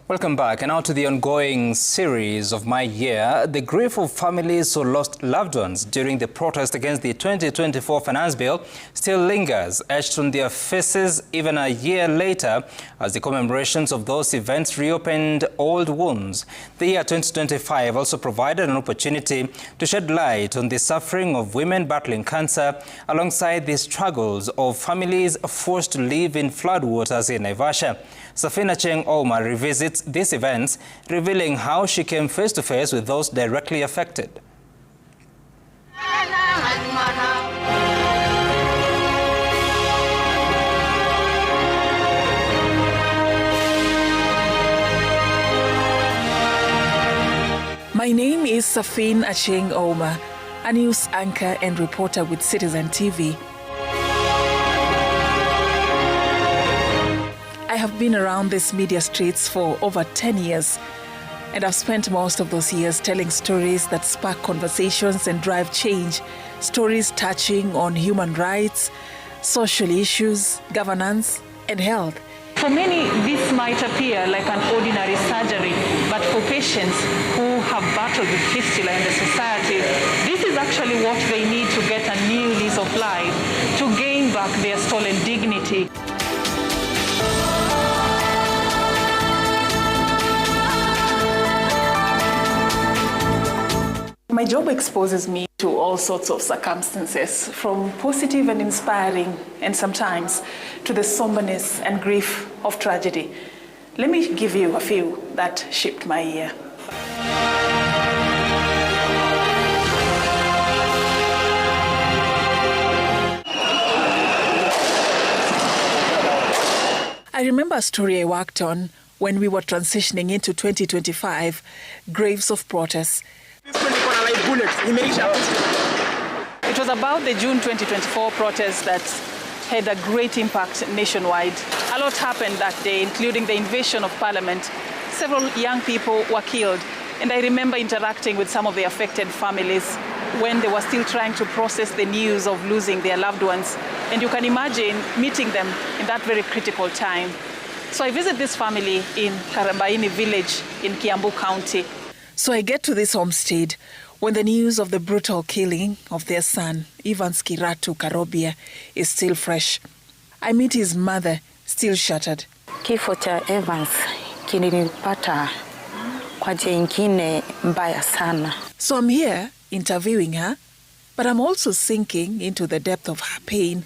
Welcome back, and now to the ongoing series of My Year. The grief of families who lost loved ones during the protest against the 2024 finance bill still lingers, etched on their faces even a year later as the commemorations of those events reopened old wounds. The year 2025 also provided an opportunity to shed light on the suffering of women battling cancer alongside the struggles of families forced to live in floodwaters in Naivasha. Safina Cheng Oma revisits these events, revealing how she came face to face with those directly affected. My name is Safina Cheng Oma, a news anchor and reporter with Citizen TV. I have been around these media streets for over 10 years, and I've spent most of those years telling stories that spark conversations and drive change, stories touching on human rights, social issues, governance, and health. For many, this might appear like an ordinary surgery, but for patients who have battled with fistula in the society, this is actually what they need to get a new lease of life, to gain back their stolen dignity. My job exposes me to all sorts of circumstances, from positive and inspiring, and sometimes to the somberness and grief of tragedy. Let me give you a few that shaped my year. I remember a story I worked on when we were transitioning into 2025, Graves of Protest. It was about the June 2024 protest that had a great impact nationwide. A lot happened that day, including the invasion of Parliament. Several young people were killed, and I remember interacting with some of the affected families when they were still trying to process the news of losing their loved ones. And you can imagine meeting them in that very critical time. So I visit this family in Karambaini village in Kiambu County. So I get to this homestead when the news of the brutal killing of their son, Evans Kiratu Karobia, is still fresh. I meet his mother, still shattered. Kifo cha Evans kilinipata kwa njia ingine mbaya sana. So I'm here interviewing her, but I'm also sinking into the depth of her pain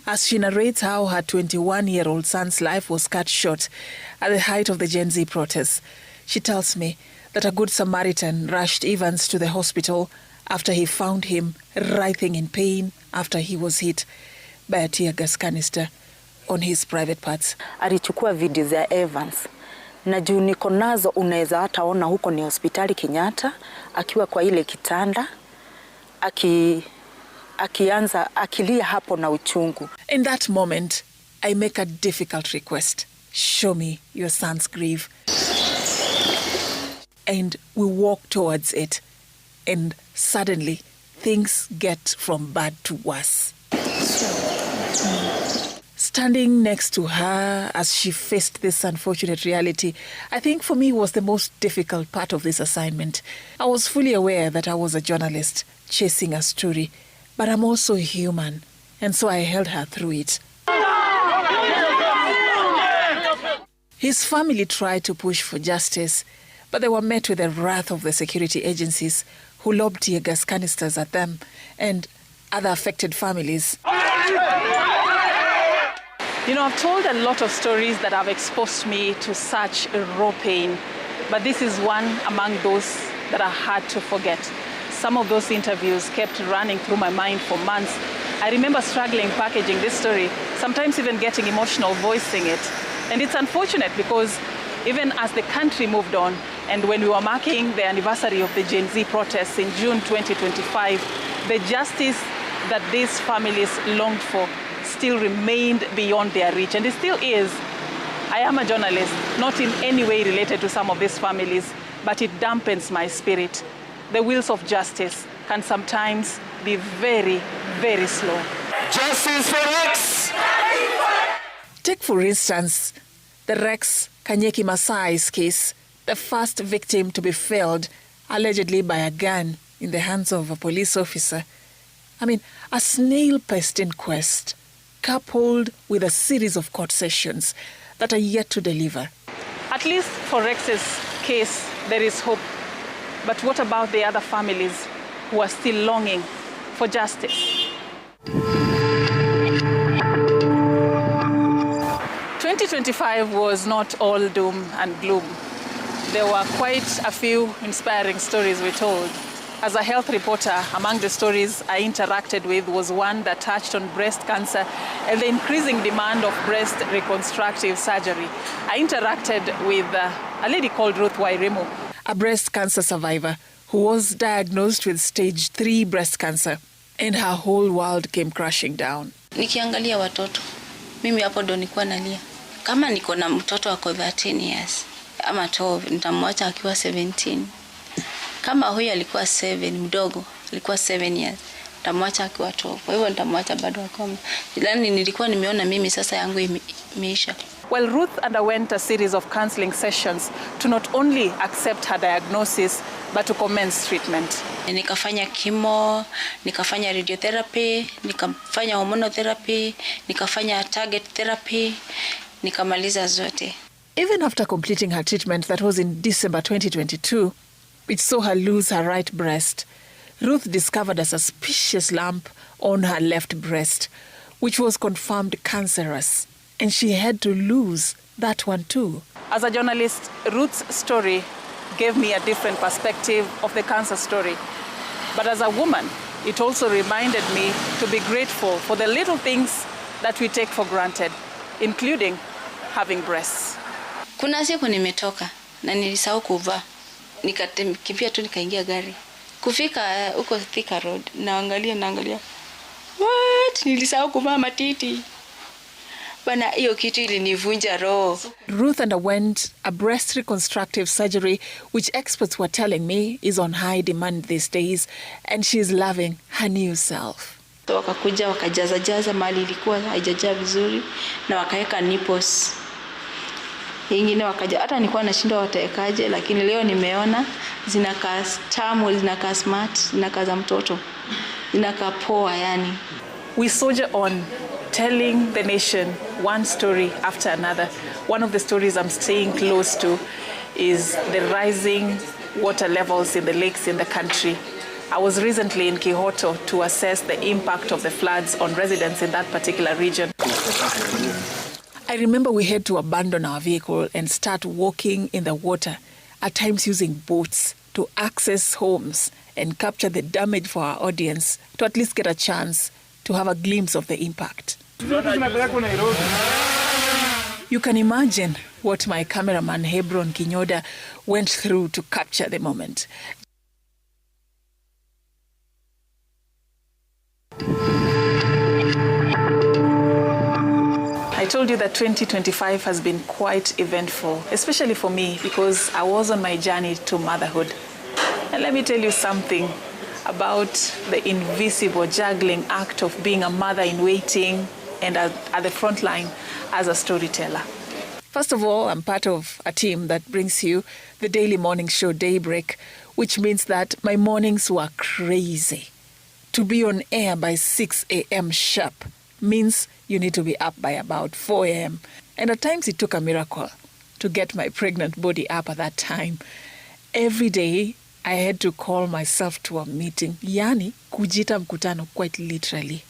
as she narrates how her 21-year-old son's life was cut short at the height of the Gen Z protests. She tells me that a good Samaritan rushed Evans to the hospital after he found him writhing in pain after he was hit by a tear gas canister on his private parts. Alichukua video za Evans. Na juu niko nazo unaweza hata ona huko ni hospitali Kenyatta, akiwa kwa ile kitanda, akianza akilia hapo na uchungu. In that moment, I make a difficult request. Show me your son's grave. And we walk towards it, and suddenly things get from bad to worse. Standing next to her as she faced this unfortunate reality, I think for me was the most difficult part of this assignment. I was fully aware that I was a journalist chasing a story, but I'm also human, and so I held her through it. His family tried to push for justice, but they were met with the wrath of the security agencies who lobbed tear gas canisters at them and other affected families. You know, I've told a lot of stories that have exposed me to such raw pain, but this is one among those that are hard to forget. Some of those interviews kept running through my mind for months. I remember struggling packaging this story, sometimes even getting emotional voicing it. And it's unfortunate because even as the country moved on, and when we were marking the anniversary of the Gen Z protests in June 2025, the justice that these families longed for still remained beyond their reach, and it still is. I am a journalist, not in any way related to some of these families, but it dampens my spirit. The wheels of justice can sometimes be very, very slow. Justice for X! Take, for instance, the Rex Kanyeki Masai's case, the first victim to be felled, allegedly by a gun in the hands of a police officer. I mean, a snail-paced inquest, coupled with a series of court sessions that are yet to deliver. At least for Rex's case, there is hope. But what about the other families who are still longing for justice? 2025 was not all doom and gloom. There were quite a few inspiring stories we told. As a health reporter, among the stories I interacted with was one that touched on breast cancer and the increasing demand of breast reconstructive surgery. I interacted with a lady called Ruth Wairimu, a breast cancer survivor who was diagnosed with stage 3 breast cancer, and her whole world came crashing down. Nikiangalia watoto, mimi hapo ndo nilikuwa nalia. Kama niko na mtoto wako 13 years ama 12, nitamwacha akiwa 17. Kama huyu alikuwa 7 mdogo, alikuwa 7 years, nitamwacha akiwa 12. Kwa hivyo nitamwacha bado akiwa. Yaani nilikuwa nimeona mimi sasa yangu imeisha. Well, Ruth underwent a series of counseling sessions to not only accept her diagnosis, but to commence treatment. Nikafanya chemo, nikafanya radiotherapy, nikafanya hormonotherapy, nikafanya target therapy, nikamaliza zote. Even after completing her treatment that was in December 2022, which saw her lose her right breast, Ruth discovered a suspicious lump on her left breast, which was confirmed cancerous, and she had to lose that one too. As a journalist, Ruth's story gave me a different perspective of the cancer story. But as a woman, it also reminded me to be grateful for the little things that we take for granted, including having breasts. Kuna siku nimetoka na nilisahau kuvaa. Nikakimbia tu nikaingia gari. Kufika huko Thika Road, naangalia. What? Nilisahau kuvaa matiti. Bana, hiyo kitu ilinivunja roho. Ruth underwent a breast reconstructive surgery, which experts were telling me is on high demand these days, and she's loving her new self. So wakakuja wakajaza mali ilikuwa haijajaa vizuri na wakaweka nipples. Ingine wakaja, hata nilikuwa nashinda watawekaje, lakini leo nimeona zinakaa tamu, zinakaa smart, zinakaa za mtoto, zinakaa poa yani. We soldier on, telling the nation one story after another. One of the stories I'm staying close to is the rising water levels in the lakes in the country. I was recently in Kihoto to assess the impact of the floods on residents in that particular region. I remember we had to abandon our vehicle and start walking in the water, at times using boats to access homes and capture the damage for our audience, to at least get a chance to have a glimpse of the impact. You can imagine what my cameraman Hebron Kinyoda went through to capture the moment. I told you that 2025 has been quite eventful, especially for me, because I was on my journey to motherhood. And let me tell you something about the invisible juggling act of being a mother in waiting and at the front line as a storyteller. First of all, I'm part of a team that brings you the daily morning show Daybreak, which means that my mornings were crazy. To be on air by 6 a.m. sharp means you need to be up by about 4 a.m. And at times it took a miracle to get my pregnant body up at that time. Every day, I had to call myself to a meeting. Yani, kujita mkutano, quite literally.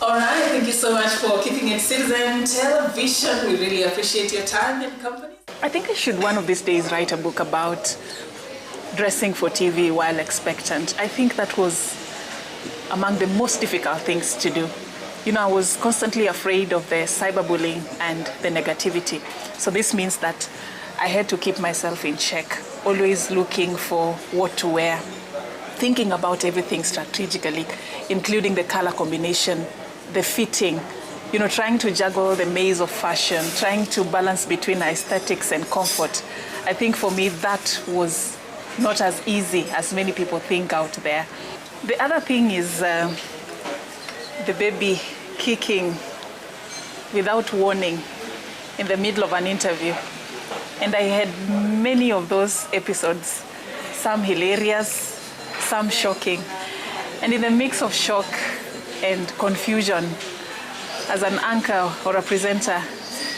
All right, thank you so much for keeping it Citizen Television. We really appreciate your time and company. I think I should one of these days write a book about dressing for TV while expectant. I think that was among the most difficult things to do. You know, I was constantly afraid of the cyberbullying and the negativity. So this means that I had to keep myself in check, always looking for what to wear, thinking about everything strategically, including the color combination, the fitting, you know, trying to juggle the maze of fashion, trying to balance between aesthetics and comfort. I think for me that was not as easy as many people think out there. The other thing is the baby kicking without warning in the middle of an interview. And I had many of those episodes, some hilarious, some shocking. And in the mix of shock and confusion, as an anchor or a presenter,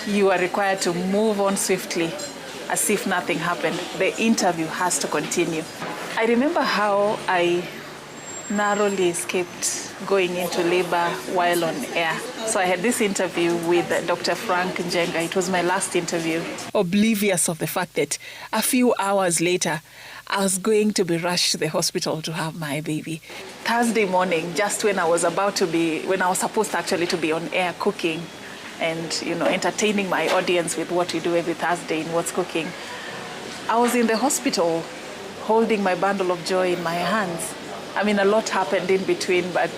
you are required to move on swiftly as if nothing happened. The interview has to continue. I remember how I narrowly escaped going into labor while on air. So I had this interview with Dr. Frank Njenga. It was my last interview. Oblivious of the fact that a few hours later, I was going to be rushed to the hospital to have my baby. Thursday morning, just when I was supposed actually to be on air cooking and, entertaining my audience with what we do every Thursday in What's Cooking, I was in the hospital holding my bundle of joy in my hands. I mean, a lot happened in between, but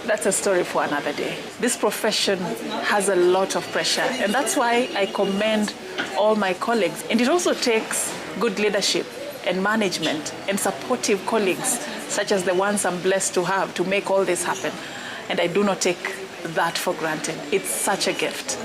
that's a story for another day. This profession has a lot of pressure, and that's why I commend all my colleagues. And it also takes good leadership and management and supportive colleagues, such as the ones I'm blessed to have, to make all this happen. And I do not take that for granted. It's such a gift.